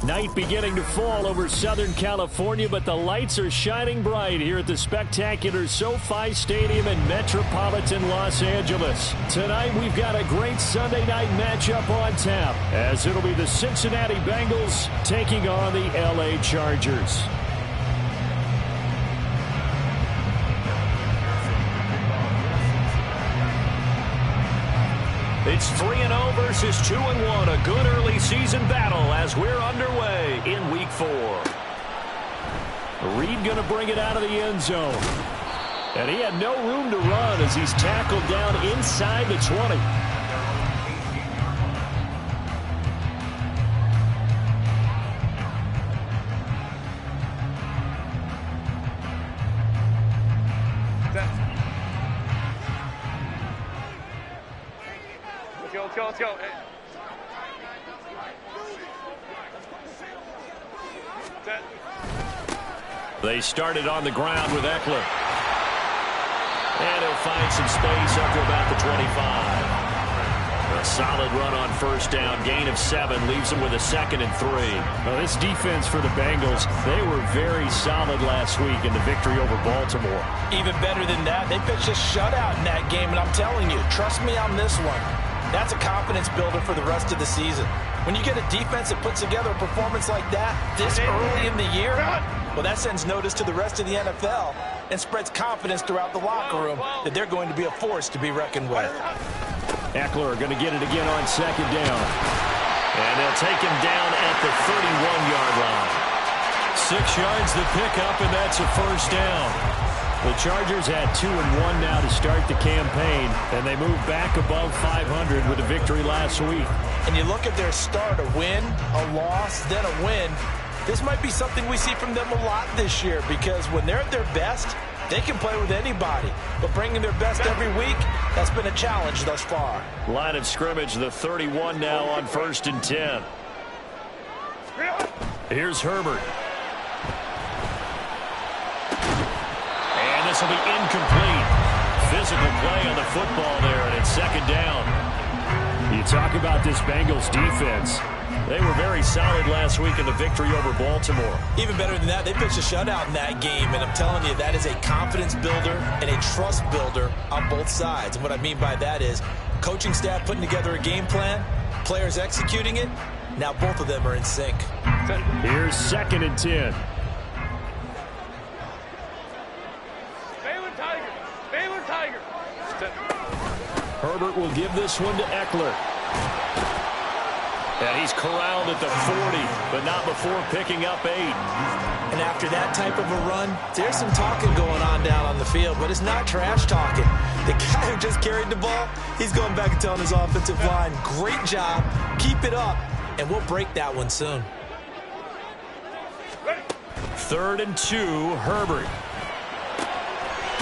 Night beginning to fall over Southern California, but the lights are shining bright here at the spectacular SoFi Stadium in metropolitan Los Angeles. Tonight, we've got a great Sunday night matchup on tap, as it'll be the Cincinnati Bengals taking on the LA Chargers. It's 3-0 versus 2-1, a good early season battle as we're underway in Week 4. Reed going to bring it out of the end zone. And he had no room to run as he's tackled down inside the 20. Let's go. They started on the ground with Eckler. And he'll find some space up to about the 25. A solid run on first down. Gain of 7 leaves them with a 2nd and 3. Well, this defense for the Bengals, they were very solid last week in the victory over Baltimore. Even better than that, they pitched a shutout in that game, and I'm telling you, trust me on this one. That's a confidence builder for the rest of the season. When you get a defense that puts together a performance like that this early in the year, well, that sends notice to the rest of the NFL and spreads confidence throughout the locker room that they're going to be a force to be reckoned with. Eckler going to get it again on 2nd down. And they'll take him down at the 31-yard line. 6 yards the pickup, and that's a first down. The Chargers had 2-1 now to start the campaign, and they moved back above 500 with a victory last week. And you look at their start, a win, a loss, then a win. This might be something we see from them a lot this year, because when they're at their best, they can play with anybody. But bringing their best every week, that's been a challenge thus far. Line of scrimmage, the 31 now on 1st and 10. Here's Herbert. This will be incomplete. Physical play on the football there, and it's 2nd down. You talk about this Bengals defense. They were very solid last week in the victory over Baltimore. Even better than that, they pitched a shutout in that game, and I'm telling you, that is a confidence builder and a trust builder on both sides. And what I mean by that is coaching staff putting together a game plan, players executing it. Now both of them are in sync. Here's 2nd and 10. Herbert will give this one to Eckler. And he's corralled at the 40, but not before picking up 8. And after that type of a run, there's some talking going on down on the field, but it's not trash talking. The guy who just carried the ball, he's going back and telling his offensive line, great job, keep it up, and we'll break that one soon. 3rd and 2, Herbert.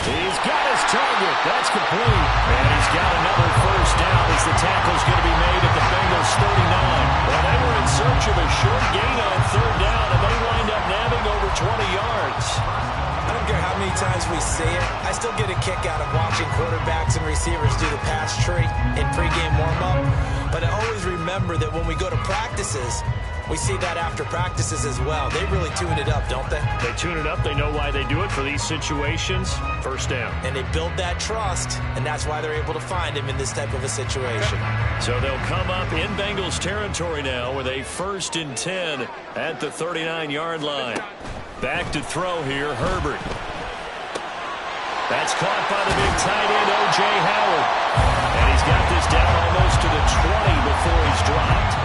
He's got his target. That's complete. And he's got another first down as the tackle's going to be made at the Bengals 39. Well, they were in search of a short gain on 3rd down, and they wind up nabbing over 20 yards. I don't care how many times we say it. I still get a kick out of watching quarterbacks and receivers do the pass tree in pregame warm-up. But I always remember that when we go to practices, we see that after practices as well. They really tune it up, don't they? They tune it up. They know why they do it for these situations. First down. And they build that trust, and that's why they're able to find him in this type of a situation. So they'll come up in Bengals territory now with a 1st and 10 at the 39-yard line. Back to throw here, Herbert. That's caught by the big tight end, O.J. Howard. And he's got this down almost to the 20 before he's dropped.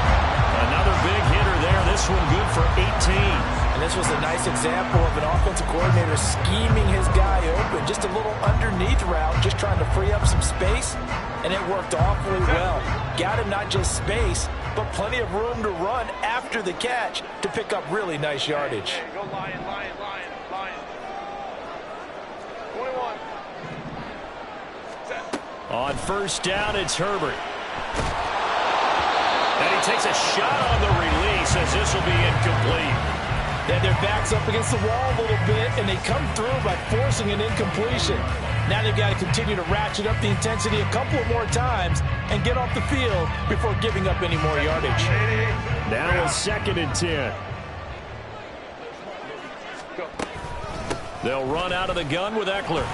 Another big hitter there. This one good for 18. And this was a nice example of an offensive coordinator scheming his guy open. Just a little underneath route, just trying to free up some space. And it worked awfully well. Got him not just space, but plenty of room to run after the catch to pick up really nice yardage. Hey, go Lion. 21. Set. On first down, it's Herbert. And he takes a shot on the release as this will be incomplete. And their back's up against the wall a little bit, and they come through by forcing an incompletion. Now they've got to continue to ratchet up the intensity a couple of more times and get off the field before giving up any more yardage. Now a 2nd and 10. They'll run out of the gun with Eckler.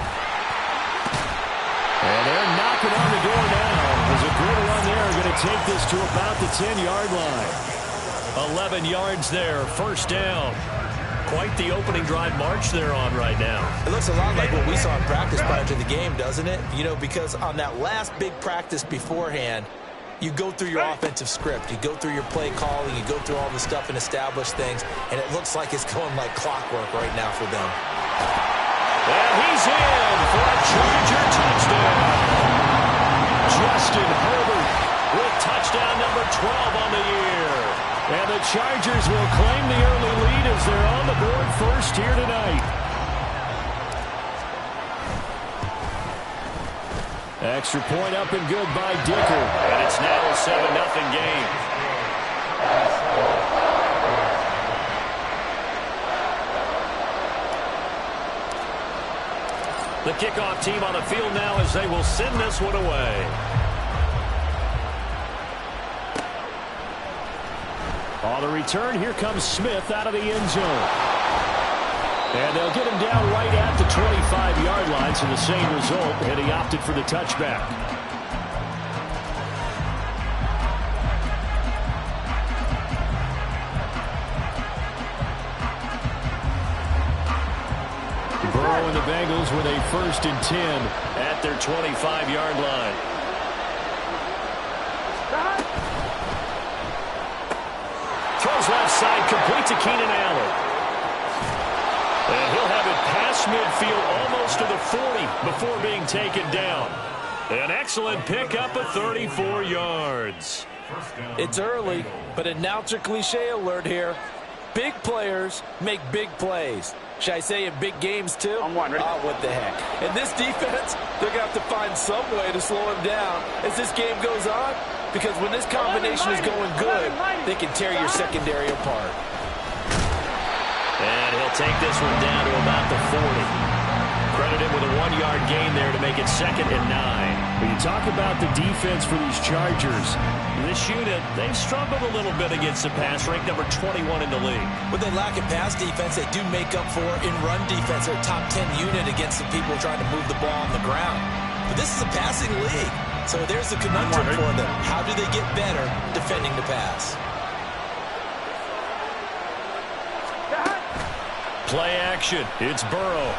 And they're knocking on the door now. There's a good run there. Going to take this to about the 10-yard line. 11 yards there. First down. Quite the opening drive march they're on right now. It looks a lot like what we saw in practice prior to the game, doesn't it? You know, because on that last big practice beforehand, you go through your offensive script. You go through your play calling. You go through all the stuff and establish things. And it looks like it's going like clockwork right now for them. And he's in for a Charger touchdown. Justin Herbert with touchdown number 12 on the year. And the Chargers will claim the early lead as they're on the board first here tonight. Extra point up and good by Dicker. And it's now a 7-0 game. The kickoff team on the field now as they will send this one away. On the return, here comes Smith out of the end zone. And they'll get him down right at the 25-yard line, so the same result, and he opted for the touchback. Burrow and the Bengals with a 1st and 10 at their 25-yard line. Throws left side, complete to Keenan Allen. And he'll have it past midfield, almost to the 40 before being taken down. An excellent pickup of 34 yards. It's early, but announcer cliche alert here. Big players make big plays. Should I say in big games, too? On one, ready? Oh, what the heck. And this defense, they're going to have to find some way to slow him down as this game goes on. Because when this combination is going good, they can tear your secondary apart. And he'll take this one down to about the 40. Credit him with a 1-yard gain there to make it 2nd and 9. When you talk about the defense for these Chargers, this unit, they've struggled a little bit against the pass, ranked number 21 in the league. When they lack in pass defense, they do make up for in run defense. They're a top 10 unit against the people trying to move the ball on the ground. But this is a passing league. So there's the conundrum for them. How do they get better defending the pass? Play action. It's Burrow.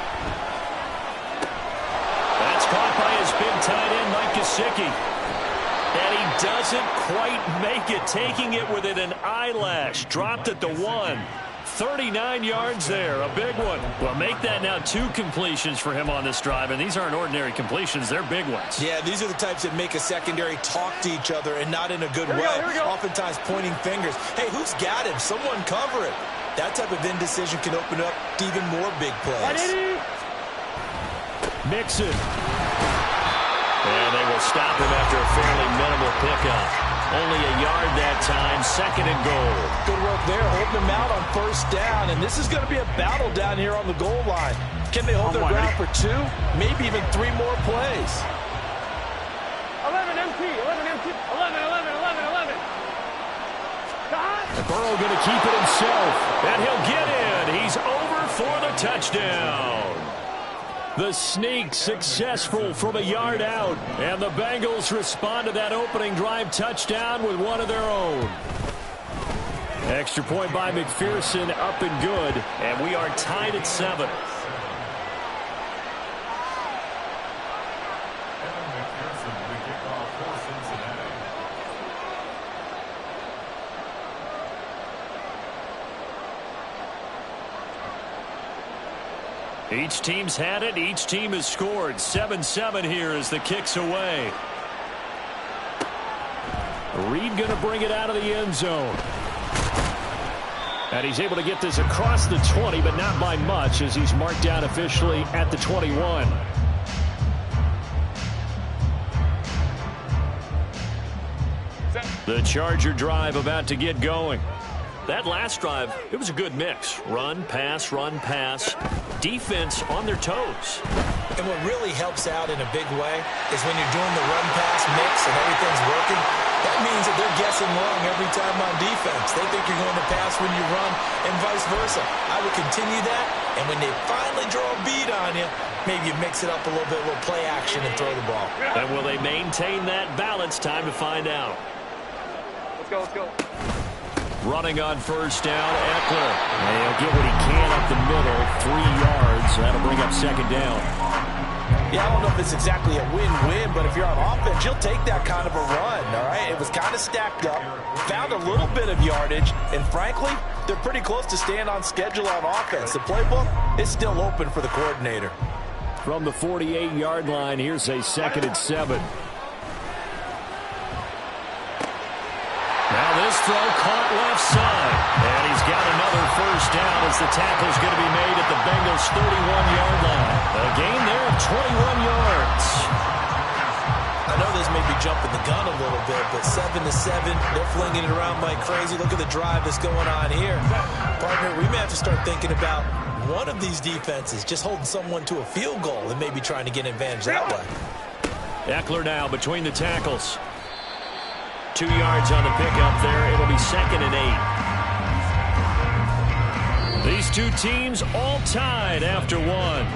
That's caught by his big tight end, Mike Gesicki. And he doesn't quite make it, taking it within an eyelash. Dropped at the 1. 39 yards there, a big one. Well, make that now 2 completions for him on this drive, and these aren't ordinary completions. They're big ones. Yeah, these are the types that make a secondary talk to each other and not in a good way. Here we go. Oftentimes pointing fingers. Hey, who's got him? Someone cover it. That type of indecision can open up to even more big plays. Mixon. And they will stop him after a fairly minimal pickup. Only a yard that time, 2nd and goal. Good work there, holding them out on 1st down. And this is going to be a battle down here on the goal line. Can they hold their ground for 2, maybe even 3 more plays? 11 MT, 11 MT, 11, 11, 11, 11. Burrow going to keep it himself, and he'll get in. He's over for the touchdown. The sneak successful from a yard out, and the Bengals respond to that opening drive touchdown with one of their own. Extra point by McPherson, up and good, and we are tied at 7. Each team's had it. Each team has scored. 7-7 here as the kick's away. Reed going to bring it out of the end zone. And he's able to get this across the 20, but not by much as he's marked down officially at the 21. The Charger drive about to get going. That last drive, it was a good mix. Run, pass, defense on their toes. And what really helps out in a big way is when you're doing the run-pass mix and everything's working, that means that they're guessing wrong every time on defense. They think you're going to pass when you run and vice versa. I would continue that, and when they finally draw a on you, maybe you mix it up a little bit, a little play action, and throw the ball. And will they maintain that balance? Time to find out. Let's go, let's go. Running on first down, Eckler. And he'll get what he can up the middle, 3 yards. That'll bring up second down. Yeah, I don't know if it's exactly a win-win, but if you're on offense, you'll take that kind of a run, all right? It was kind of stacked up, found a little bit of yardage, and frankly, they're pretty close to staying on schedule on offense. The playbook is still open for the coordinator. From the 48-yard line, here's a 2nd and 7. Now this throw caught left side. And he's got another first down as the tackle's going to be made at the Bengals' 31-yard line. A gain there of 21 yards. I know this may be jumping the gun a little bit, but 7-7, they're flinging it around like crazy. Look at the drive that's going on here. Partner, we may have to start thinking about one of these defenses just holding someone to a field goal and maybe trying to get an advantage that way. Eckler now between the tackles. 2 yards on the pickup there. It'll be 2nd and 8. These two teams all tied after 1.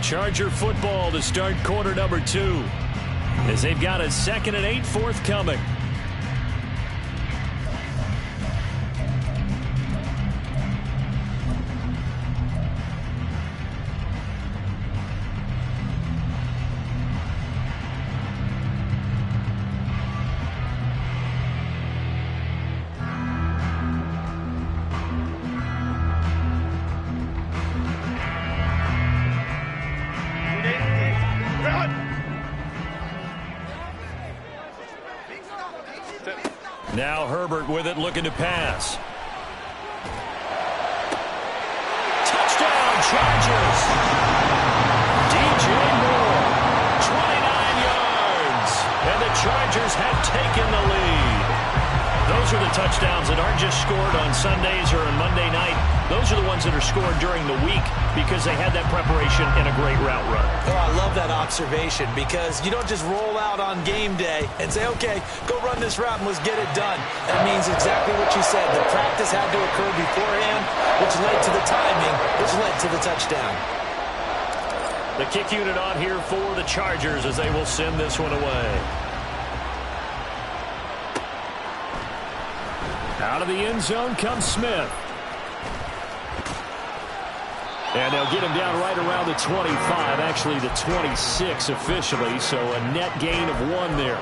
Charger football to start quarter number 2 as they've got a 2nd and 8 forthcoming. Now Herbert with it, looking to pass. Touchdown, Chargers! DJ Moore, 29 yards. And the Chargers have taken the lead. Those are the touchdowns that aren't just scored on Sundays or on Monday night. Those are the ones that are scored during the week because they had that preparation and a great route run. Oh, I love that observation because you don't just roll out on game day and say, okay, go run this route and let's get it done. That means exactly what you said. The practice had to occur beforehand, which led to the timing, which led to the touchdown. The kick unit on here for the Chargers as they will send this one away. Out of the end zone comes Smith. And they'll get him down right around the 25, actually the 26 officially, so a net gain of 1 there.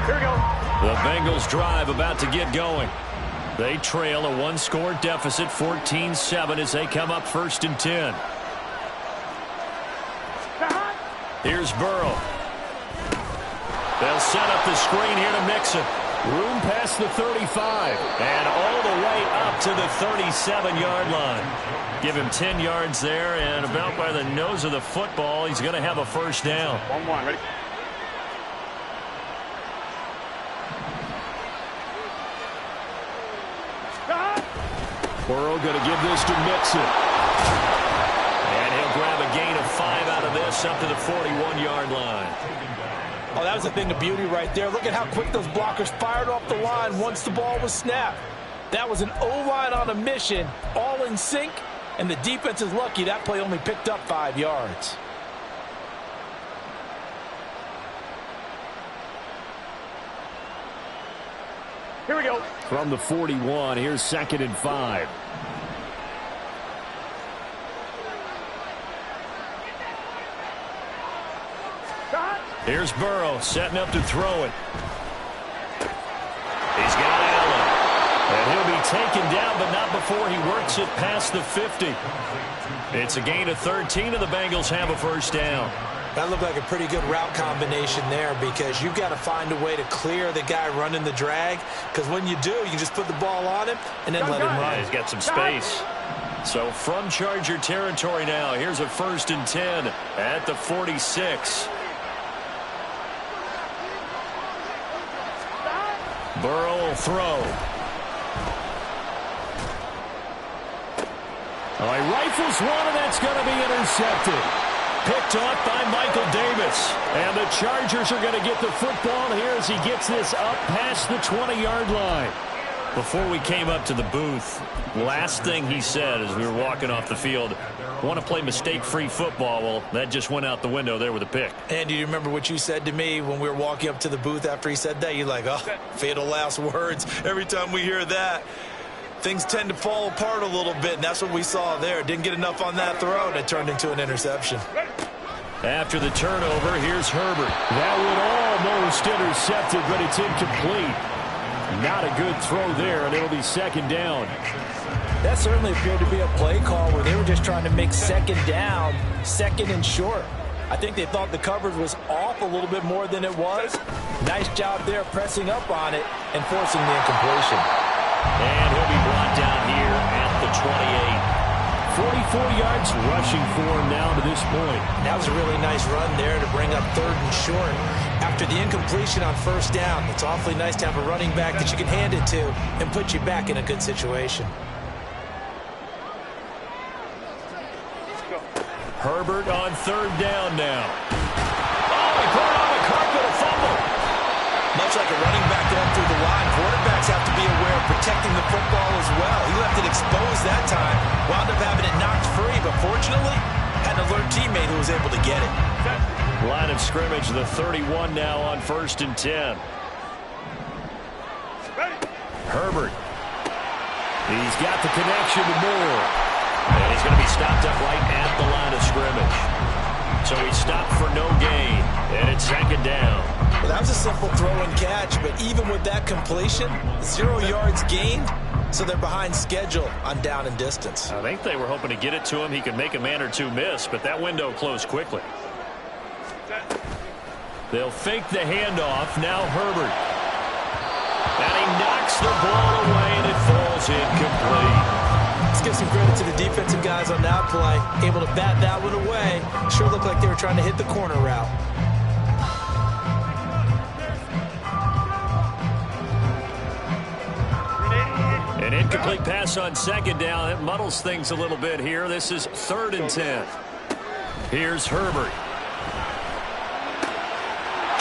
Here we go. The Bengals drive about to get going. They trail a 1-score deficit, 14-7 as they come up 1st and 10. Here's Burrow. They'll set up the screen here to Mixon. Room past the 35. And all the way up to the 37-yard line. Give him 10 yards there, and about by the nose of the football, he's going to have a first down. 1-1, ready? Burrow going to give this to Mixon. And he'll grab a gain of 5 out of this up to the 41-yard line. Oh, that was a thing of beauty right there. Look at how quick those blockers fired off the line once the ball was snapped. That was an O-line on a mission, all in sync, and the defense is lucky that play only picked up 5 yards. Here we go. From the 41, here's 2nd and 5. Here's Burrow setting up to throw it. He's got Allen. And he'll be taken down, but not before he works it past the 50. It's a gain of 13, and the Bengals have a first down. That looked like a pretty good route combination there because you've got to find a way to clear the guy running the drag, because when you do, you can just put the ball on him and then let him run. Yeah, he's got some space. So from Charger territory now, here's a 1st and 10 at the 46. Burrow will throw. Oh, he rifles one, and that's going to be intercepted. picked off by Michael Davis. And the Chargers are going to get the football here as he gets this up past the 20-yard line. Before we came up to the booth, last thing he said as we were walking off the field, want to play mistake-free football. Well, that just went out the window there with a pick. And do you remember what you said to me when we were walking up to the booth after he said that? You're like, oh, fatal last words. Every time we hear that, things tend to fall apart a little bit, and that's what we saw there. Didn't get enough on that throw, and it turned into an interception. After the turnover, here's Herbert. That one almost intercepted, but it's incomplete. Not a good throw there, and it'll be second down. That certainly appeared to be a play call where they were just trying to make second down, second and short. I think they thought the coverage was off a little bit more than it was. Nice job there pressing up on it and forcing the incompletion. And he'll be brought down here at the 28. 44 yards rushing for him now to this point. That was a really nice run there to bring up third and short. After the incompletion on first down, it's awfully nice to have a running back that you can hand it to and put you back in a good situation. Herbert on third down now. Oh, he put it on the carpet, a fumble. Much like a running back going through the line, quarterbacks have to be aware of protecting the football as well. He left it exposed that time, wound up having it knocked free, but fortunately, had an alert teammate who was able to get it. Line of scrimmage, the 31 now on 1st and 10. Herbert. He's got the connection to Moore. And he's going to be stopped up right at the line of scrimmage. So he stopped for no gain. And it's second down. Well, that was a simple throw and catch, but even with that completion, 0 yards gained, so they're behind schedule on down and distance. I think they were hoping to get it to him. He could make a man or two miss, but that window closed quickly. They'll fake the handoff. Now Herbert. And he knocks the ball away, and it falls incomplete. Let's give some credit to the defensive guys on that play. Able to bat that one away. Sure looked like they were trying to hit the corner route. An incomplete pass on second down. It muddles things a little bit here. This is 3rd and 10. Here's Herbert.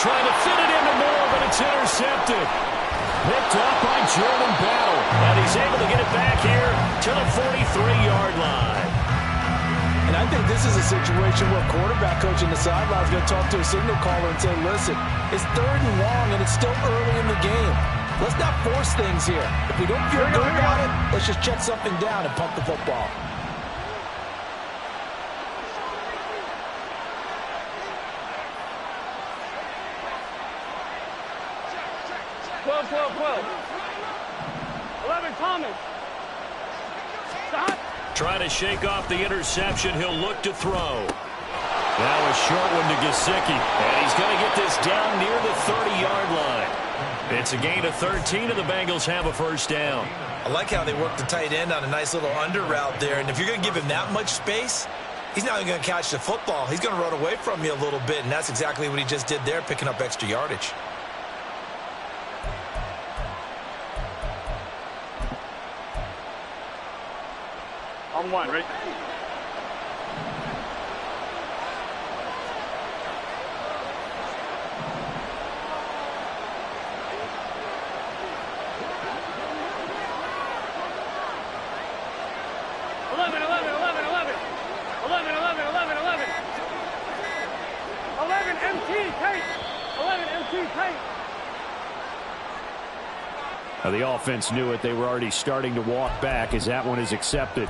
Trying to fit it into Moore, but it's intercepted. Picked off by Jordan Battle. And he's able to get it back here to the 43-yard line. And I think this is a situation where quarterback coach in the sideline is going to talk to a signal caller and say, listen, it's 3rd and long, and it's still early in the game. Let's not force things here. If we don't feel good about it, let's just check something down and pump the football. Trying to shake off the interception. He'll look to throw. Now a short one to Gesicki. And he's going to get this down near the 30-yard line. It's a gain of 13, and the Bengals have a first down. I like how they work the tight end on a nice little under route there. And if you're going to give him that much space, he's not even going to catch the football. He's going to run away from you a little bit, and that's exactly what he just did there, picking up extra yardage. On one, right? Now the offense knew it. They were already starting to walk back as that one is accepted.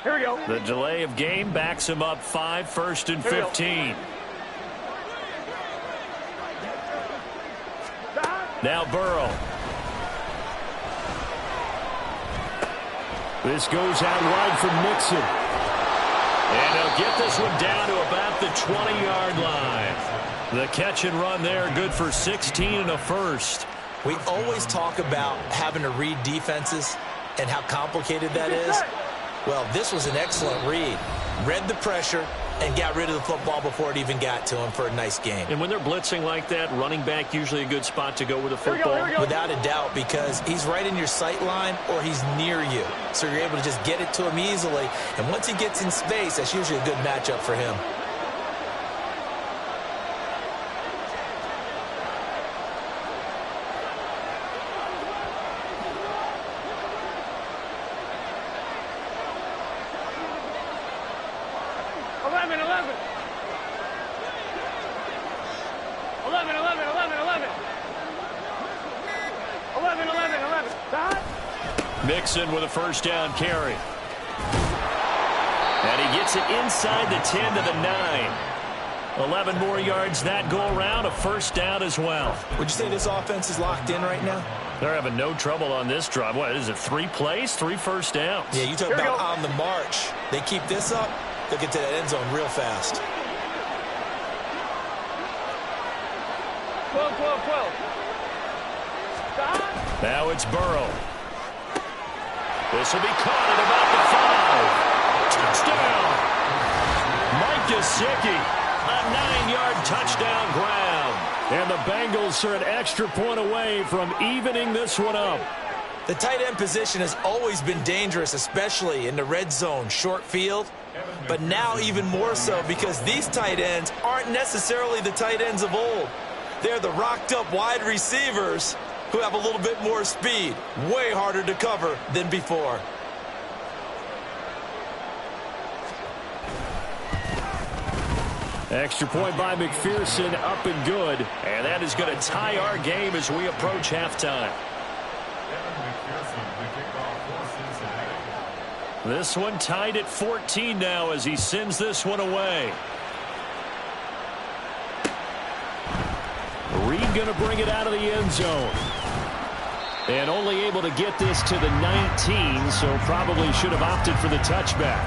Here we go. The delay of game backs him up 5, 1st and 15. Now Burrow. This goes out wide from Mixon. And he'll get this one down to about the 20-yard line. The catch and run there, good for 16 and a first. We always talk about having to read defenses and how complicated that is. Well, this was an excellent read. Read the pressure and got rid of the football before it even got to him for a nice gain. And when they're blitzing like that, running back usually a good spot to go with a football. Without a doubt, because he's right in your sight line or he's near you. So you're able to just get it to him easily. And once he gets in space, that's usually a good matchup for him. Mixon with a first down carry. And he gets it inside the 10 to the 9. 11 more yards that go around, a first down as well. Would you say this offense is locked in right now? They're having no trouble on this drive. What is it, 3 plays, 3 first downs? Yeah, you talk about on the march. They keep this up, they'll get to that end zone real fast. 12. Stop. Now it's Burrow. This will be caught at about the 5. Touchdown. Mike Gesicki, a 9-yard touchdown ground. And the Bengals are an extra point away from evening this one up. The tight end position has always been dangerous, especially in the red zone, short field. But now even more so because these tight ends aren't necessarily the tight ends of old. They're the rocked-up wide receivers who have a little bit more speed. Way harder to cover than before. Extra point by McPherson, up and good. And that is going to tie our game as we approach halftime. This one tied at 14 now as he sends this one away. Reed going to bring it out of the end zone. And only able to get this to the 19, so probably should have opted for the touchback.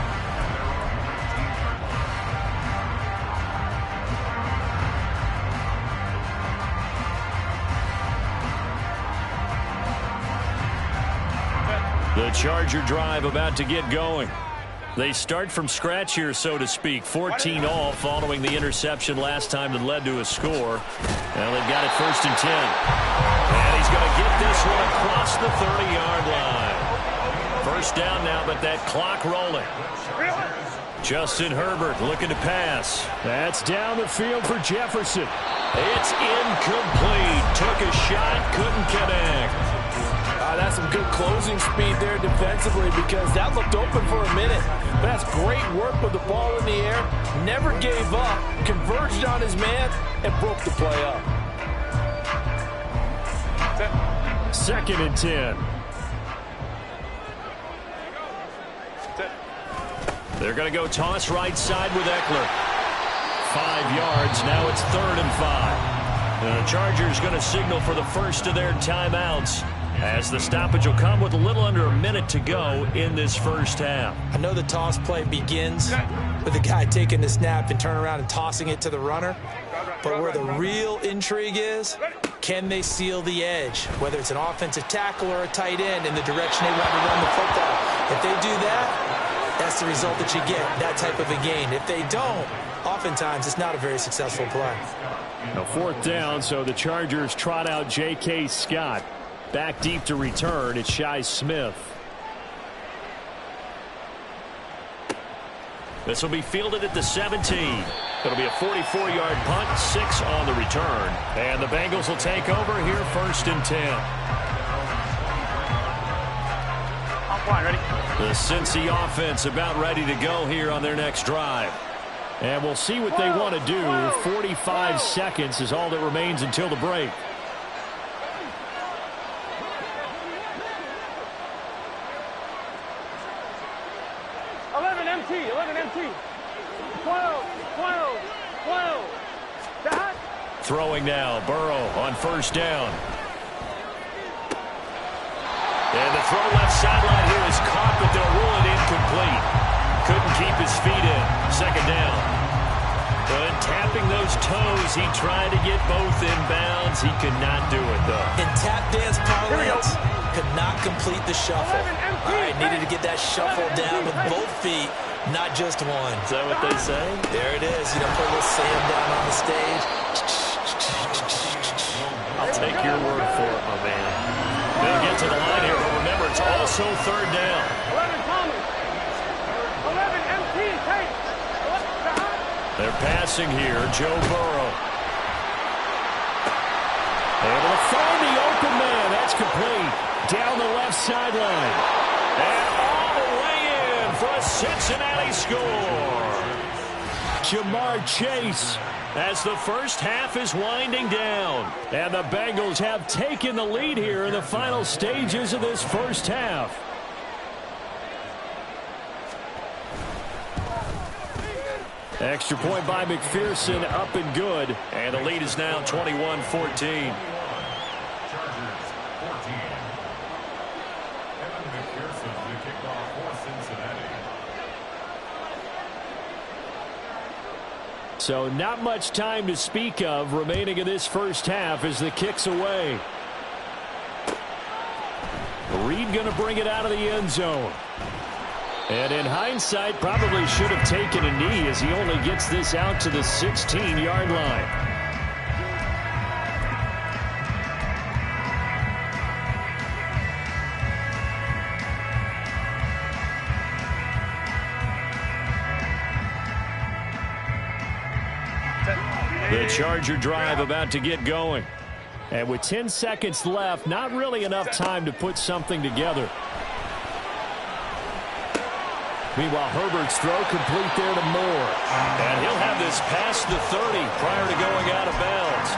The Charger drive about to get going. They start from scratch here, so to speak. 14 all following the interception last time that led to a score. Now they've got it 1st and 10. And he's going to get this one across the 30-yard line. First down now, but that clock rolling. Justin Herbert looking to pass. That's down the field for Jefferson. It's incomplete. Took a shot, couldn't connect. That's some good closing speed there defensively because that looked open for a minute. But that's great work with the ball in the air. Never gave up, converged on his man, and broke the play up. 2nd and 10. They're going to go toss right side with Eckler. 5 yards. Now it's 3rd and 5. The Chargers going to signal for the first of their timeouts, as the stoppage will come with a little under a minute to go in this first half. I know the toss play begins with the guy taking the snap and turning around and tossing it to the runner. But where the real intrigue is, can they seal the edge? Whether it's an offensive tackle or a tight end in the direction they want to run the football. If they do that, that's the result that you get, that type of a gain. If they don't, oftentimes it's not a very successful play. Now 4th down, so the Chargers trot out J.K. Scott. Back deep to return, it's Shi Smith. This will be fielded at the 17. It'll be a 44-yard punt, 6 on the return. And the Bengals will take over here 1st and 10. Ready? The Cincy offense about ready to go here on their next drive. And we'll see what they want to do. 45 seconds is all that remains until the break. Throwing now, Burrow on 1st down. And the throw left sideline here is caught, but they'll rule it incomplete. Couldn't keep his feet in. 2nd down. But tapping those toes, he tried to get both in bounds. He could not do it, though. In tap dance parlance, could not complete the shuffle. All right, needed to get that shuffle down with both feet, not just one. Is that what they say? There it is. You know, put a little sand down on the stage. I'll take your word for it, my man. They'll get to the line here, but remember, it's also third down. 11 Thomas. 11 MT. Take. They're passing here. Joe Burrow. Able to find the open man. That's complete. Down the left sideline. And all the way in for a Cincinnati score. Jamar Chase as the first half is winding down. And the Bengals have taken the lead here in the final stages of this first half. Extra point by McPherson, up and good. And the lead is now 21-14. So not much time to speak of remaining in this first half as the kick's away. Reed going to bring it out of the end zone. And in hindsight, probably should have taken a knee as he only gets this out to the 16-yard line. The Charger drive about to get going. And with 10 seconds left, not really enough time to put something together. Meanwhile, Herbert's throw complete there to Moore. And he'll have this past the 30 prior to going out of bounds.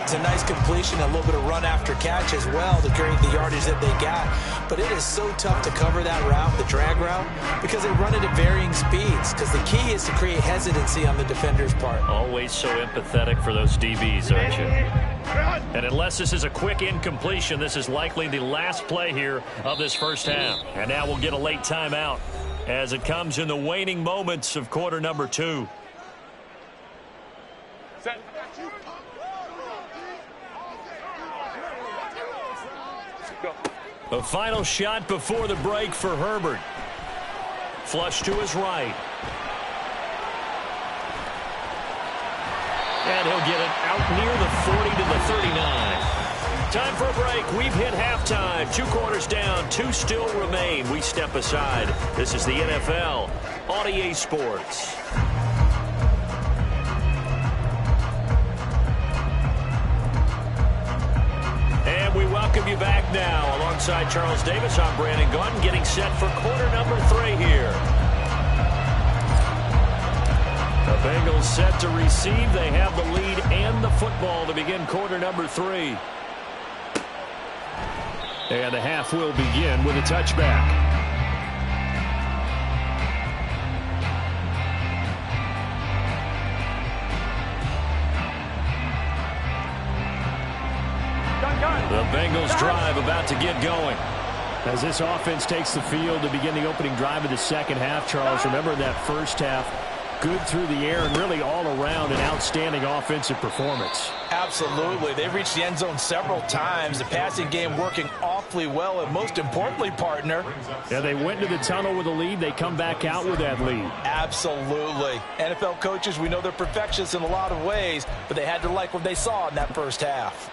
It's a nice completion, a little bit of run after catch as well to create the yardage that they got. But it is so tough to cover that route, the drag route, because they run it at varying speeds. Because the key is to create hesitancy on the defender's part. Always so empathetic for those DBs, aren't you? And unless this is a quick incompletion, this is likely the last play here of this first half. And now we'll get a late timeout as it comes in the waning moments of quarter number 2. Set. Go. A final shot before the break for Herbert. Flush to his right. And he'll get it out near the 40 to the 39. Time for a break. We've hit halftime. 2 quarters down. 2 still remain. We step aside. This is the NFL on EA Sports. And we welcome you back now. Alongside Charles Davis, I'm Brandon Gaudin, getting set for quarter number 3 here. The Bengals set to receive. They have the lead and the football to begin quarter number 3. And the half will begin with a touchback. The Bengals drive about to get going. As this offense takes the field to begin the opening drive of the second half, Charles, remember that first half, good through the air and really all around an outstanding offensive performance. Absolutely. They've reached the end zone several times. The passing game working awfully well, and most importantly, partner. Yeah, they went into the tunnel with a lead. They come back out with that lead. Absolutely. NFL coaches, we know they're perfectionists in a lot of ways, but they had to like what they saw in that first half.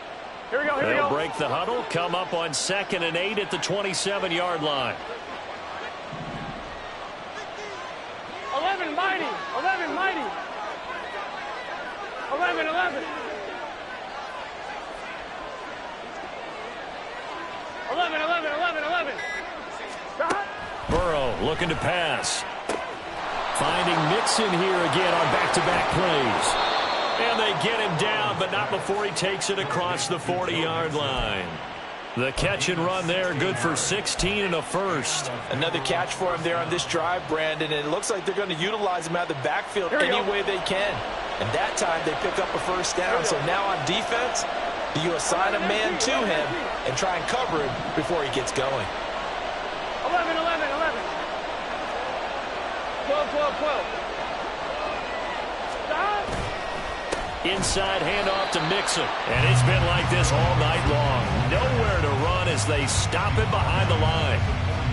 Here we go, here we They'll go. break the huddle, come up on 2nd and 8 at the 27-yard line. 11 mighty. 11 mighty. 11, 11. 11, 11, 11, 11. Burrow looking to pass. Finding Mixon here again on back-to-back plays. And they get him down, but not before he takes it across the 40-yard line. The catch and run there, good for 16 and a first. Another catch for him there on this drive, Brandon, and it looks like they're going to utilize him out of the backfield any way they can. And that time they pick up a first down. So now on defense, do you assign a man to him and try and cover him before he gets going? 11, 11, 11. 12, 12, 12. Stop. Inside handoff to Mixon. And it's been like this all night long. Nowhere to run as they stop him behind the line.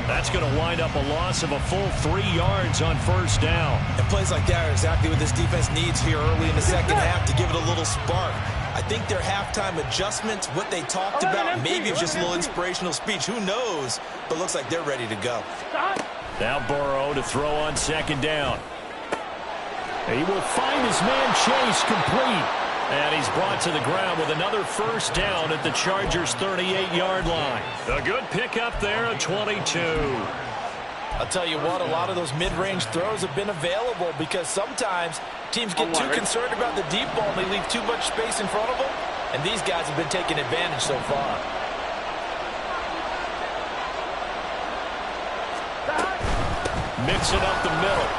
That's going to wind up a loss of a full 3 yards on first down. And plays like that are exactly what this defense needs here early in the second half to give it a little spark. I think their halftime adjustments, what they talked about, maybe it was just a little inspirational speech. Who knows? But looks like they're ready to go. Now Burrow to throw on second down. He will find his man Chase complete. And he's brought to the ground with another first down at the Chargers' 38-yard line. A good pickup there at 22. I'll tell you what, a lot of those mid-range throws have been available because sometimes teams get too concerned about the deep ball and they leave too much space in front of them. And these guys have been taking advantage so far. Mixing up the middle.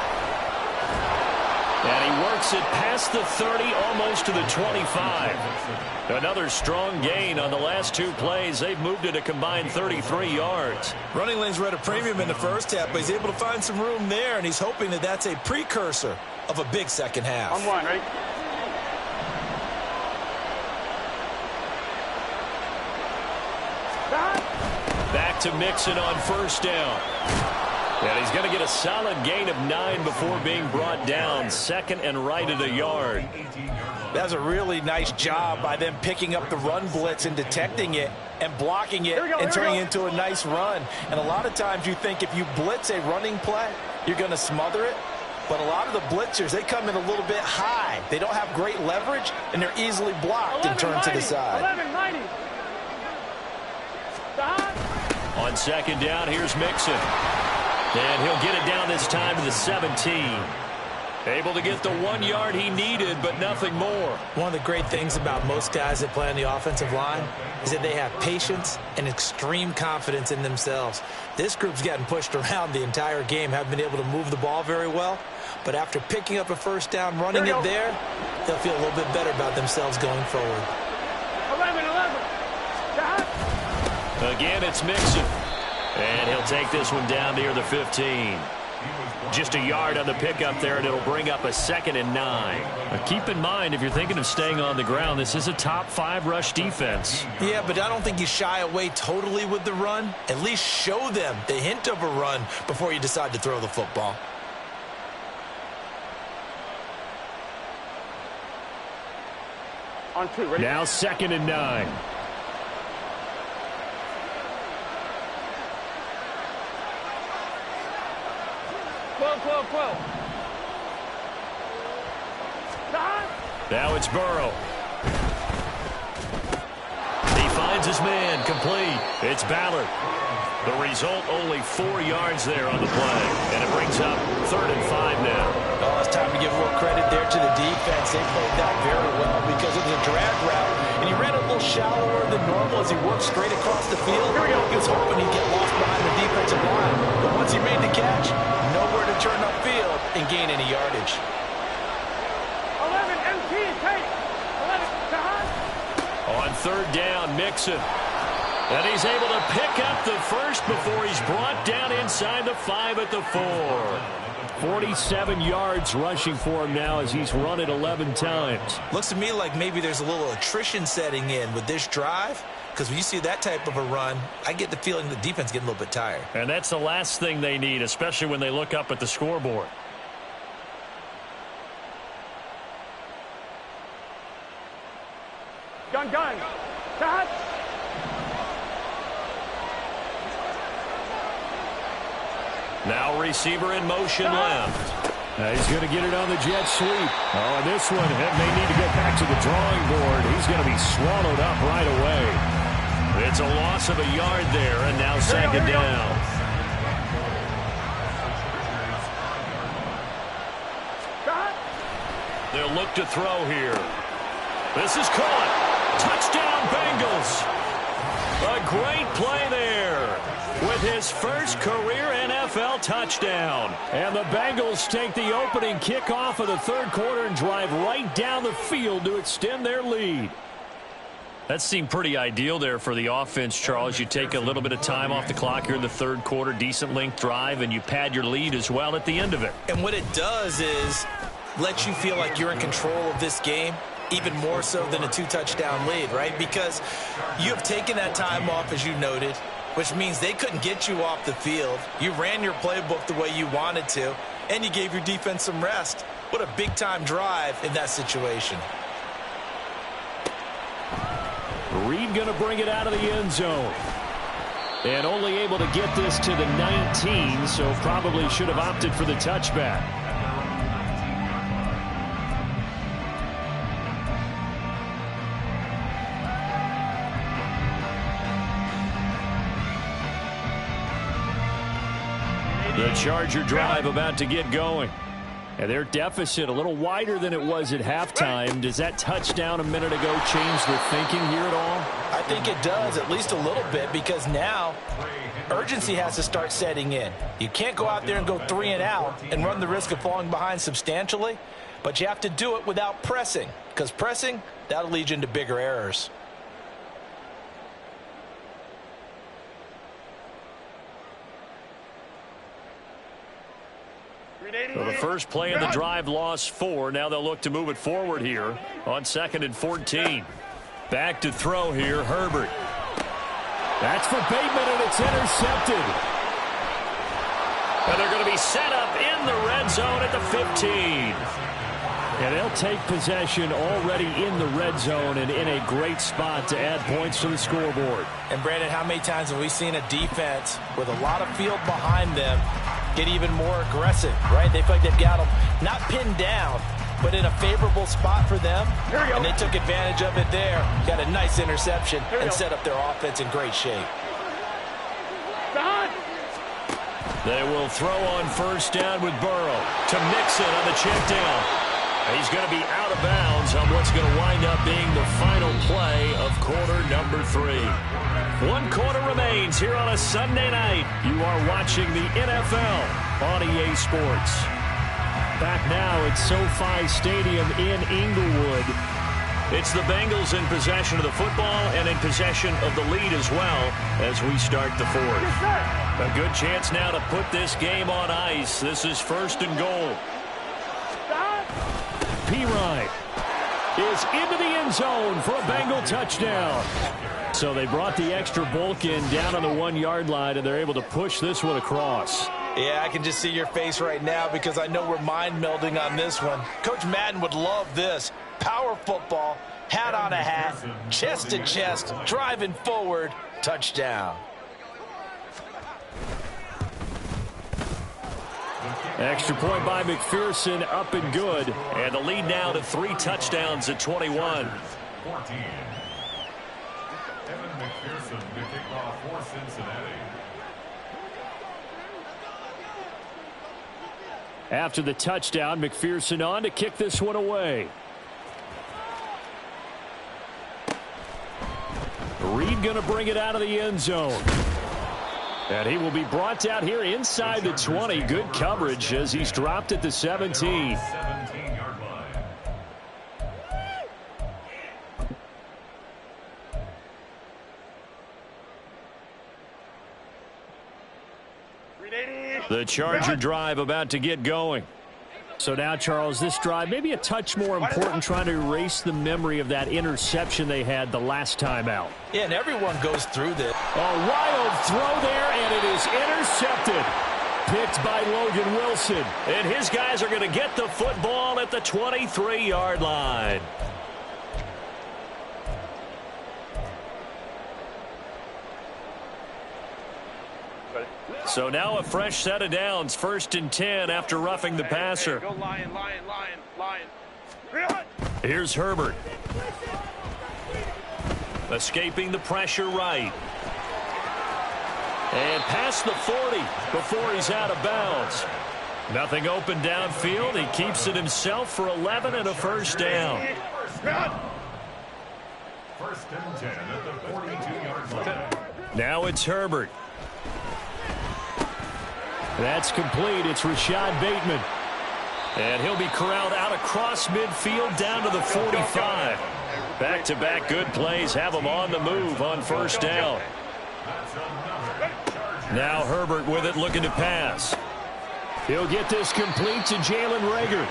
And he works it past the 30, almost to the 25. Another strong gain on the last 2 plays. They've moved it a combined 33 yards. Running lanes were at a premium in the first half, but he's able to find some room there, and he's hoping that that's a precursor of a big second half. On one, right? Back to Mixon on first down. And he's going to get a solid gain of 9 before being brought down. Second and right at a yard. That was a really nice job by them picking up the run blitz and detecting it and blocking it and turning it into a nice run. And a lot of times you think if you blitz a running play, you're going to smother it. But a lot of the blitzers, they come in a little bit high. They don't have great leverage, and they're easily blocked and turned to the side. 11-90. On second down, here's Mixon. And he'll get it down this time to the 17. Able to get the 1 yard he needed, but nothing more. One of the great things about most guys that play on the offensive line is that they have patience and extreme confidence in themselves. This group's gotten pushed around the entire game, haven't been able to move the ball very well. But after picking up a first down, running it there, they'll feel a little bit better about themselves going forward. 11-11. Again, it's Mixon. And he'll take this one down near the 15. Just a yard on the pickup there, and it'll bring up a 2nd and 9. Now keep in mind, if you're thinking of staying on the ground, this is a top 5 rush defense. Yeah, but I don't think you shy away totally with the run. At least show them the hint of a run before you decide to throw the football. On 2, ready? Now 2nd and 9. Now it's Burrow. He finds his man, complete. It's Ballard. The result, only 4 yards there on the play. And it brings up 3rd and 5 now. Oh, it's time to give a little credit there to the defense. They played that very well because it was a drag route. And he ran a little shallower than normal as he worked straight across the field. He was hoping he'd get lost behind the defensive line. But once he made the catch, nowhere to turn upfield and gain any yardage. 11, MT, take. 11, Tahan. On 3rd down, Mixon. And he's able to pick up the first before he's brought down inside the 5 at the 4. 47 yards rushing for him now as he's run it 11 times. Looks to me like maybe there's a little attrition setting in with this drive, because when you see that type of a run, I get the feeling the defense getting a little bit tired. And that's the last thing they need, especially when they look up at the scoreboard. Gun. Tahan. Now receiver in motion left. He's going to get it on the jet sweep. Oh, and this one may need to go back to the drawing board. He's going to be swallowed up right away. It's a loss of a yard there, and now 2nd down. They'll look to throw here. This is caught. Touchdown, Bengals. A great play there with his first career NFL touchdown. And the Bengals take the opening kickoff of the 3rd quarter and drive right down the field to extend their lead. That seemed pretty ideal there for the offense, Charles. You take a little bit of time off the clock here in the 3rd quarter, decent length drive, and you pad your lead as well at the end of it. And what it does is let you feel like you're in control of this game. even more so than a 2-touchdown lead, right? Because you have taken that time off, as you noted, which means they couldn't get you off the field. You ran your playbook the way you wanted to, and you gave your defense some rest. What a big-time drive in that situation. Reed going to bring it out of the end zone. And only able to get this to the 19, so probably should have opted for the touchback. The Charger drive about to get going. And their deficit a little wider than it was at halftime. Does that touchdown a minute ago change their thinking here at all? I think it does, at least a little bit, because now urgency has to start setting in. You can't go out there and go 3 and out and run the risk of falling behind substantially, but you have to do it without pressing, because pressing, that'll lead you into bigger errors. So the first play of the drive lost 4. Now they'll look to move it forward here on 2nd and 14. Back to throw here, Herbert. That's for Bateman, and it's intercepted. And they're going to be set up in the red zone at the 15. And they'll take possession already in the red zone and in a great spot to add points to the scoreboard. And, Brandon, how many times have we seen a defense with a lot of field behind them get even more aggressive, right? They feel like they've got them not pinned down, but in a favorable spot for them. And they took advantage of it there. Got a nice interception and set up their offense in great shape. They will throw on first down with Burrow to Mixon on the check down. He's going to be out of bounds on what's going to wind up being the final play of quarter number 3. 1 quarter remains here on a Sunday night. You are watching the NFL on EA Sports. Back now at SoFi Stadium in Inglewood. It's the Bengals in possession of the football and in possession of the lead as well as we start the 4th. A good chance now to put this game on ice. This is 1st and goal. Pirine is into the end zone for a Bengal touchdown. So they brought the extra bulk in down on the 1-yard line, and they're able to push this one across. Yeah, I can just see your face right now because I know we're mind melding on this one. Coach Madden would love this. Power football, hat on a hat, chest to chest, driving forward, touchdown. Extra point by McPherson, up and good. And the lead now to 3 touchdowns at 21. Evan McPherson, the kickoff for Cincinnati. After the touchdown, McPherson on to kick this one away. Reed going to bring it out of the end zone. And he will be brought down here inside the 20. Good coverage as he's dropped at the 17. 17-yard line. The Charger drive about to get going. So now, Charles, this drive maybe a touch more important, trying to erase the memory of that interception they had the last time out. Yeah, and everyone goes through this. A wild throw there, and it is intercepted. Picked by Logan Wilson. And his guys are going to get the football at the 23-yard line. So now a fresh set of downs, 1st and 10 after roughing the passer. Go Lion. Here's Herbert. Escaping the pressure right. And past the 40 before he's out of bounds. Nothing open downfield. He keeps it himself for 11 and a first down. 1st and 10 at the 42-yard line. Now it's Herbert. That's complete. It's Rashad Bateman. And he'll be corralled out across midfield down to the 45. Back-to-back good plays have him on the move on first down. Now Herbert with it, looking to pass. He'll get this complete to Jalen Reagor.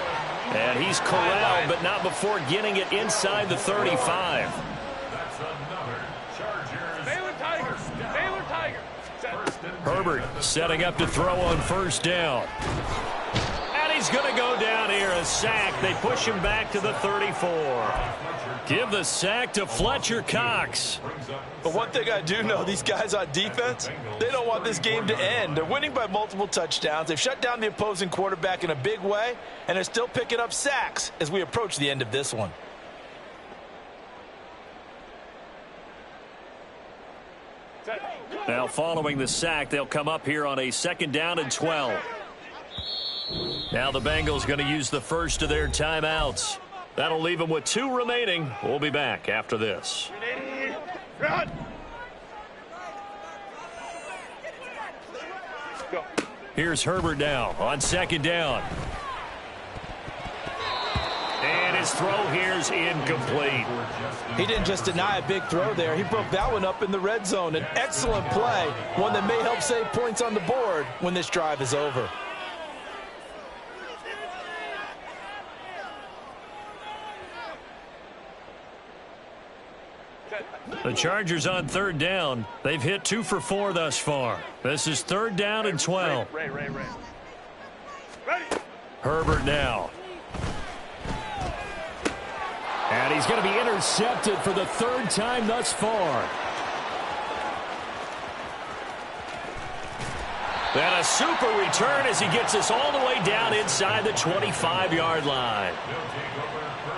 And he's corralled, but not before getting it inside the 35. That's another Chargers. Baylor Tigers. Baylor Tigers. Herbert setting up to throw on first down. And he's going to go down here, a sack. They push him back to the 34. Give the sack to Fletcher Cox. But one thing I do know, these guys on defense, they don't want this game to end. They're winning by multiple touchdowns. They've shut down the opposing quarterback in a big way, and they're still picking up sacks as we approach the end of this one. Now following the sack, they'll come up here on a 2nd down and 12. Now the Bengals going to use the first of their timeouts. That'll leave them with 2 remaining. We'll be back after this. Run. Go. Here's Herbert now on 2nd down. And his throw here's incomplete. He didn't just deny a big throw there. He broke that one up in the red zone. An excellent play, one that may help save points on the board when this drive is over. The Chargers on 3rd down. They've hit 2 for 4 thus far. This is 3rd down and 12. Ready. Herbert now. And he's going to be intercepted for the 3rd time thus far. And a super return as he gets us all the way down inside the 25-yard line.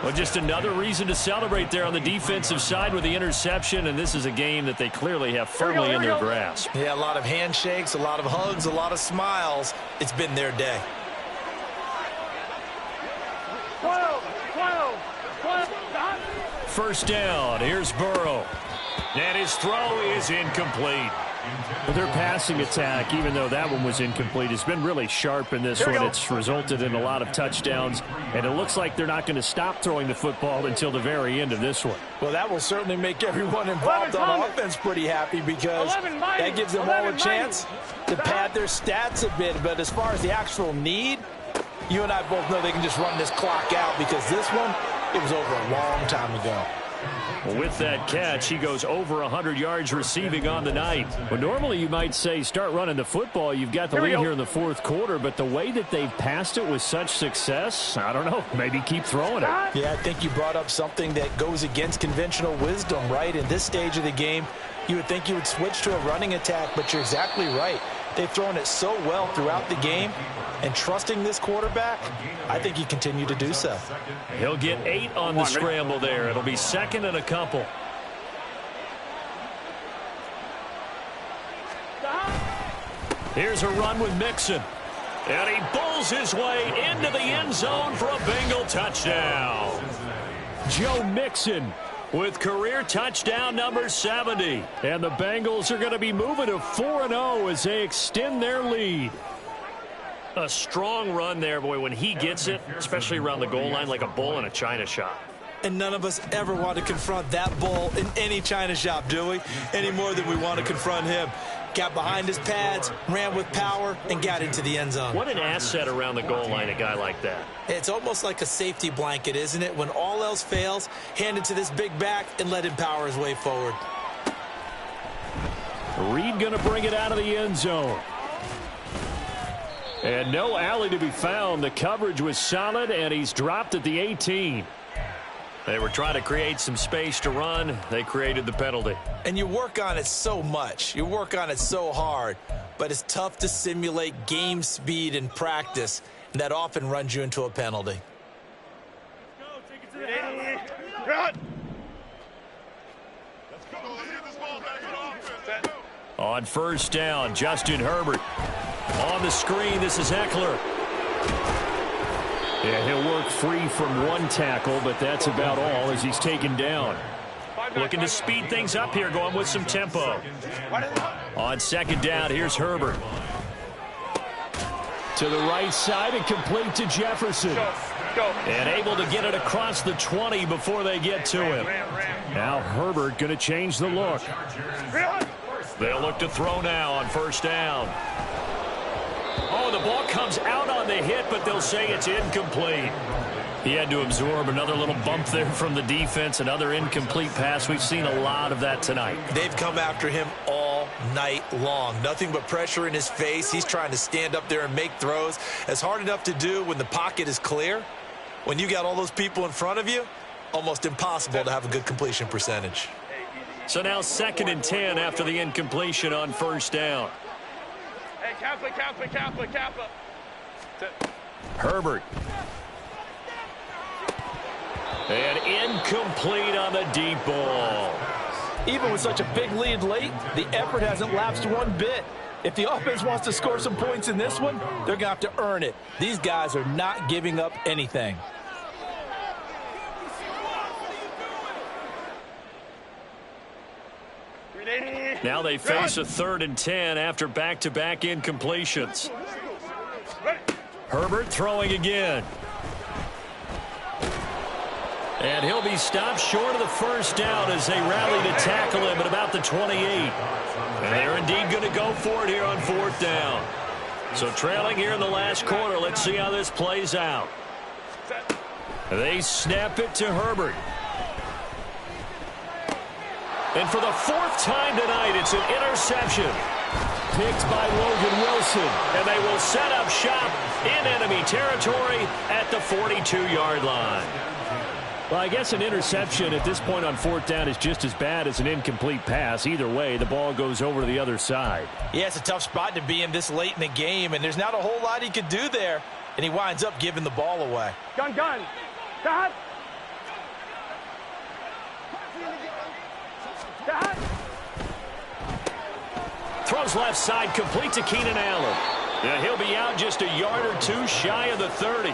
Well, just another reason to celebrate there on the defensive side with the interception, and this is a game that they clearly have firmly in their grasp. Yeah, a lot of handshakes, a lot of hugs, a lot of smiles. It's been their day. 12. 1st down. Here's Burrow. And his throw is incomplete. Well, their passing attack, even though that one was incomplete, has been really sharp in this one. It's resulted in a lot of touchdowns, and it looks like they're not going to stop throwing the football until the very end of this one. Well, that will certainly make everyone involved on offense pretty happy because that gives them all a chance to pad their stats a bit. But as far as the actual need, you and I both know they can just run this clock out because this one, it was over a long time ago. Well, with that catch, he goes over 100 yards receiving on the night. Well, normally you might say start running the football. You've got the lead here in the 4th quarter, but the way that they've passed it with such success, I don't know, maybe keep throwing it. Yeah, I think you brought up something that goes against conventional wisdom, right? In this stage of the game, you would think you would switch to a running attack, but you're exactly right. They've thrown it so well throughout the game, and trusting this quarterback, I think you continue to do so. He'll get 8 on the scramble there. It'll be 2nd and a couple. Here's a run with Mixon. And he bulls his way into the end zone for a Bengal touchdown. Joe Mixon with career touchdown number 70. And the Bengals are going to be moving to 4-0 as they extend their lead. A strong run there, boy, when he gets it, especially around the goal line, like a bull in a china shop. And none of us ever want to confront that bull in any china shop, do we? Any more than we want to confront him. Got behind his pads, ran with power, and got into the end zone. What an asset around the goal line, a guy like that. It's almost like a safety blanket, isn't it? When all else fails, hand it to this big back and let him power his way forward. Reed going to bring it out of the end zone. And no alley to be found. The coverage was solid, and he's dropped at the 18. They were trying to create some space to run. They created the penalty. And you work on it so much. You work on it so hard. But it's tough to simulate game speed in practice. And that often runs you into a penalty. On 1st down, Justin Herbert. On the screen, this is Eckler. Yeah, he'll work free from one tackle, but that's about all as he's taken down. Looking to speed things up here, going with some tempo. On 2nd down, here's Herbert. To the right side and complete to Jefferson. And able to get it across the 20 before they get to him. Now Herbert going to change the look. They'll look to throw now on 1st down. Oh, throw. The ball comes out on the hit, but they'll say it's incomplete. He had to absorb another little bump there from the defense, another incomplete pass. We've seen a lot of that tonight. They've come after him all night long. Nothing but pressure in his face. He's trying to stand up there and make throws. It's hard enough to do when the pocket is clear. When you got all those people in front of you, almost impossible to have a good completion percentage. So now 2nd and 10 after the incompletion on first down. Hey, Kappa. Herbert. And incomplete on the deep ball. Even with such a big lead late, the effort hasn't lapsed one bit. If the offense wants to score some points in this one, they're going to have to earn it. These guys are not giving up anything. Now they face a 3rd and 10 after back-to-back incompletions. Herbert throwing again. And he'll be stopped short of the first down as they rally to tackle him at about the 28. And they're indeed going to go for it here on 4th down. So trailing here in the last quarter. Let's see how this plays out. They snap it to Herbert. And for the 4th time tonight, it's an interception. Picked by Logan Wilson. And they will set up shop in enemy territory at the 42-yard line. Well, I guess an interception at this point on 4th down is just as bad as an incomplete pass. Either way, the ball goes over to the other side. Yeah, it's a tough spot to be in this late in the game, and there's not a whole lot he could do there, and he winds up giving the ball away. Gun. Dad. Throws left side, complete to Keenan Allen. Yeah, he'll be out just a yard or two shy of the 30.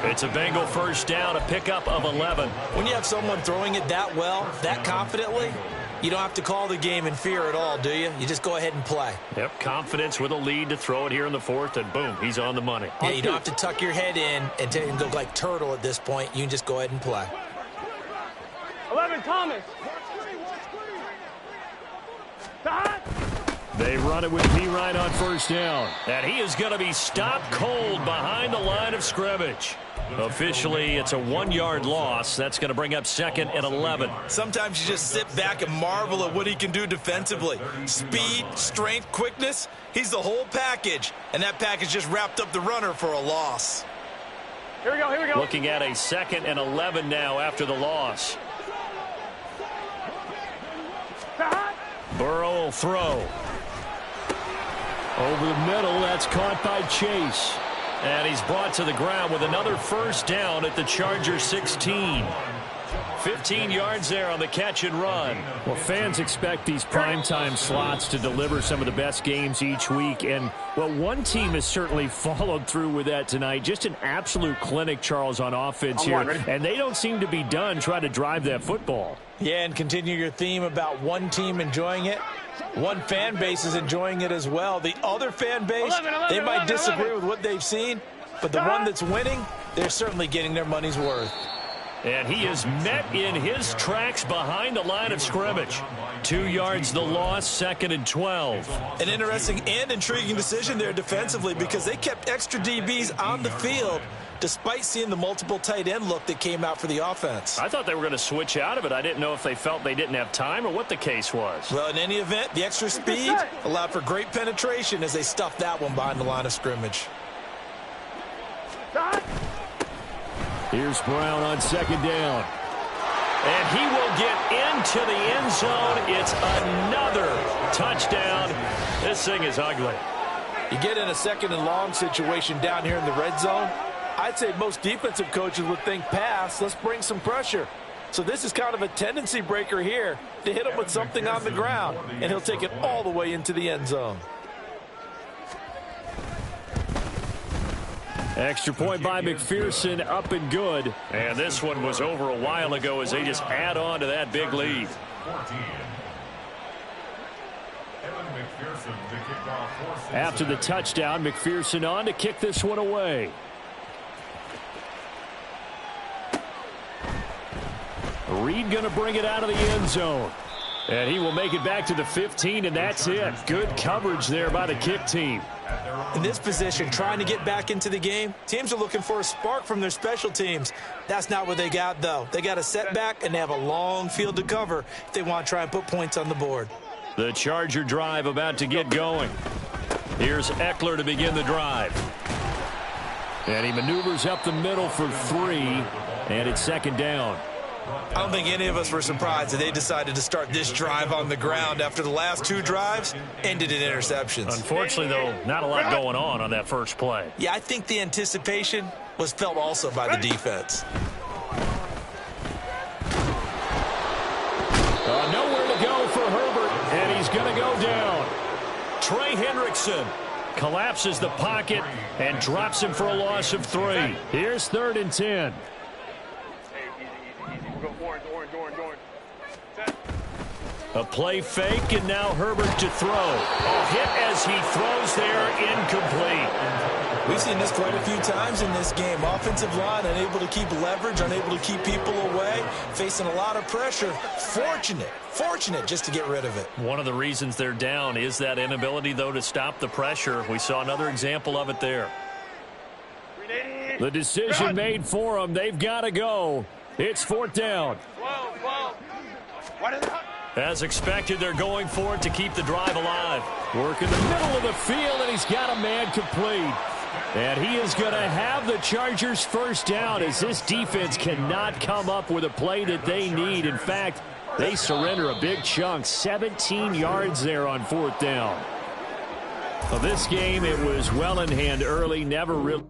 It's a Bengal first down, a pickup of 11. When you have someone throwing it that well, that confidently, you don't have to call the game in fear at all, do you? You just go ahead and play. Yep, confidence with a lead to throw it here in the 4th, and boom, he's on the money. Yeah, you don't have to tuck your head in and look like turtle at this point. You can just go ahead and play. 11, Thomas. Dad. They run it with P-Ryan on first down. And he is going to be stopped cold behind the line of scrimmage. Officially, it's a 1-yard loss. That's going to bring up 2nd and 11. Sometimes you just sit back and marvel at what he can do defensively. Speed, strength, quickness. He's the whole package. And that package just wrapped up the runner for a loss. Here we go. Looking at a 2nd and 11 now after the loss. Burrow will throw. Over the middle, that's caught by Chase. And he's brought to the ground with another first down at the Chargers 16. 15 yards there on the catch and run. Well, fans expect these primetime slots to deliver some of the best games each week. And, well, one team has certainly followed through with that tonight. Just an absolute clinic, Charles, on offense here. And they don't seem to be done trying to drive that football. Yeah, and continue your theme about one team enjoying it. One fan base is enjoying it as well. The other fan base, they might disagree with what they've seen, but the one that's winning, they're certainly getting their money's worth. And he is met in his tracks behind the line of scrimmage. 2 yards the loss, 2nd and 12. An interesting and intriguing decision there defensively because they kept extra DBs on the field despite seeing the multiple tight end look that came out for the offense. I thought they were going to switch out of it. I didn't know if they felt they didn't have time or what the case was. Well, in any event, the extra speed allowed for great penetration as they stuffed that one behind the line of scrimmage. Here's Brown on 2nd down. And he will get into the end zone. It's another touchdown. This thing is ugly. You get in a 2nd and long situation down here in the red zone, I'd say most defensive coaches would think pass, let's bring some pressure. So this is kind of a tendency breaker here to hit him with something on the ground, and he'll take it all the way into the end zone. Extra point by McPherson, up and good. And this one was over a while ago as they just add on to that big lead. After the touchdown, McPherson on to kick this one away. Reed going to bring it out of the end zone. And he will make it back to the 15, and that's it. Good coverage there by the kick team. In this position, trying to get back into the game, teams are looking for a spark from their special teams. That's not what they got, though. They got a setback, and they have a long field to cover if they want to try and put points on the board. The Charger drive about to get going. Here's Eckler to begin the drive. And he maneuvers up the middle for 3, and it's second down. I don't think any of us were surprised that they decided to start this drive on the ground after the last 2 drives ended in interceptions. Unfortunately, though, not a lot going on that first play. Yeah, I think the anticipation was felt also by the defense. Nowhere to go for Herbert, and he's going to go down. Trey Hendrickson collapses the pocket and drops him for a loss of 3. Here's 3rd and 10. A play fake, and now Herbert to throw. A hit as he throws there, incomplete. We've seen this quite a few times in this game. Offensive line unable to keep leverage, unable to keep people away, facing a lot of pressure. Fortunate just to get rid of it. One of the reasons they're down is that inability, though, to stop the pressure. We saw another example of it there. The decision made for them. They've got to go. It's 4th down. As expected, they're going for it to keep the drive alive. Work in the middle of the field, and he's got a man complete. And he is going to have the Chargers first down, as this defense cannot come up with a play that they need. In fact, they surrender a big chunk, 17 yards there on 4th down. Of this game, it was well in hand early, never really.